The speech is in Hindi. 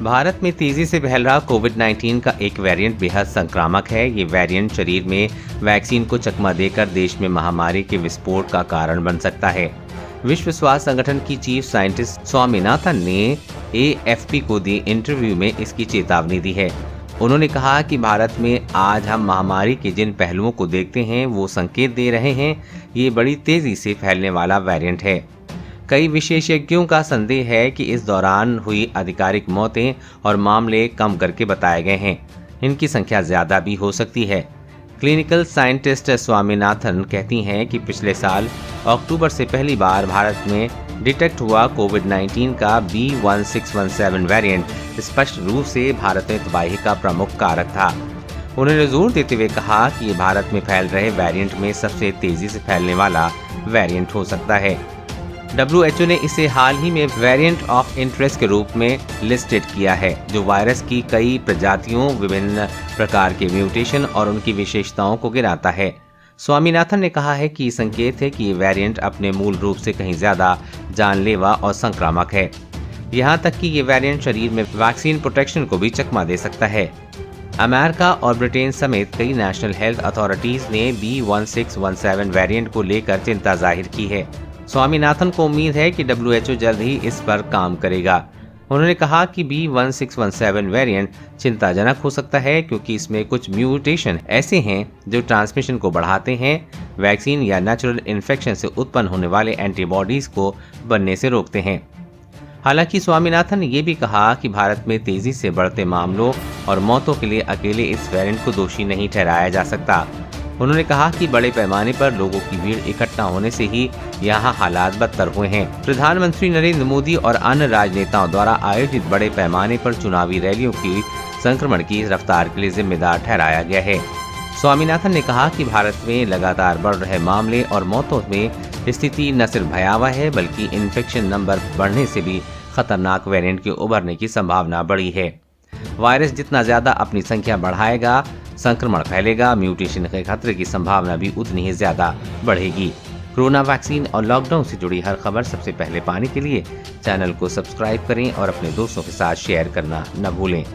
भारत में तेजी से फैल रहा कोविड-19 का एक वेरिएंट बेहद संक्रामक है। ये वेरिएंट शरीर में वैक्सीन को चकमा देकर देश में महामारी के विस्फोट का कारण बन सकता है। विश्व स्वास्थ्य संगठन की चीफ साइंटिस्ट स्वामीनाथन ने AFP को दी इंटरव्यू में इसकी चेतावनी दी है। उन्होंने कहा कि भारत में आज हम महामारी के जिन पहलुओं को देखते हैं वो संकेत दे रहे हैं ये बड़ी तेजी से फैलने वाला वेरिएंट है। कई विशेषज्ञों का संदेह है कि इस दौरान हुई आधिकारिक मौतें और मामले कम करके बताए गए हैं। इनकी संख्या ज्यादा भी हो सकती है। क्लिनिकल साइंटिस्ट स्वामीनाथन कहती हैं कि पिछले साल अक्टूबर से पहली बार भारत में डिटेक्ट हुआ कोविड-19 का B1617 वेरिएंट स्पष्ट रूप से भारत में तबाही का प्रमुख कारक था। उन्होंने जोर देते हुए कहा कि ये भारत में फैल रहे वेरिएंट में सबसे तेजी से फैलने वाला वेरिएंट हो सकता है। WHO ने इसे हाल ही में वेरिएंट ऑफ इंटरेस्ट के रूप में लिस्टेड किया है, जो वायरस की कई प्रजातियों, विभिन्न प्रकार के म्यूटेशन और उनकी विशेषताओं को गिनाता है। स्वामीनाथन ने कहा है कि संकेत है कि ये वेरिएंट अपने मूल रूप से कहीं ज्यादा जानलेवा और संक्रामक है। यहाँ तक कि ये वेरिएंट शरीर में वैक्सीन प्रोटेक्शन को भी चकमा दे सकता है। अमेरिका और ब्रिटेन समेत कई नेशनल हेल्थ अथॉरिटीज ने B1617 वेरिएंट को लेकर चिंता जाहिर की है। स्वामीनाथन को उम्मीद है कि WHO जल्द ही इस पर काम करेगा। उन्होंने कहा कि B1617 वेरिएंट चिंताजनक हो सकता है क्योंकि इसमें कुछ म्यूटेशन ऐसे हैं जो ट्रांसमिशन को बढ़ाते हैं, वैक्सीन या नेचुरल इन्फेक्शन से उत्पन्न होने वाले एंटीबॉडीज को बनने से रोकते हैं। हालांकि स्वामीनाथन ने यह भी कहा कि भारत में तेजी से बढ़ते मामलों और मौतों के लिए अकेले इस वेरिएंट को दोषी नहीं ठहराया जा सकता। उन्होंने कहा कि बड़े पैमाने पर लोगों की भीड़ इकट्ठा होने से ही यहाँ हालात बदतर हुए हैं। प्रधानमंत्री नरेंद्र मोदी और अन्य राजनेताओं द्वारा आयोजित बड़े पैमाने पर चुनावी रैलियों की संक्रमण की रफ्तार के लिए जिम्मेदार ठहराया गया है। स्वामीनाथन ने कहा कि भारत में लगातार बढ़ रहे मामले और मौतों में स्थिति न सिर्फ भयावह है बल्कि इन्फेक्शन नंबर बढ़ने से भी खतरनाक वेरिएंट के उभरने की संभावना बढ़ी है। वायरस जितना ज्यादा अपनी संख्या बढ़ाएगा, संक्रमण फैलेगा, म्यूटेशन के खतरे की संभावना भी उतनी ही ज्यादा बढ़ेगी। कोरोना वैक्सीन और लॉकडाउन से जुड़ी हर खबर सबसे पहले पाने के लिए चैनल को सब्सक्राइब करें और अपने दोस्तों के साथ शेयर करना न भूलें।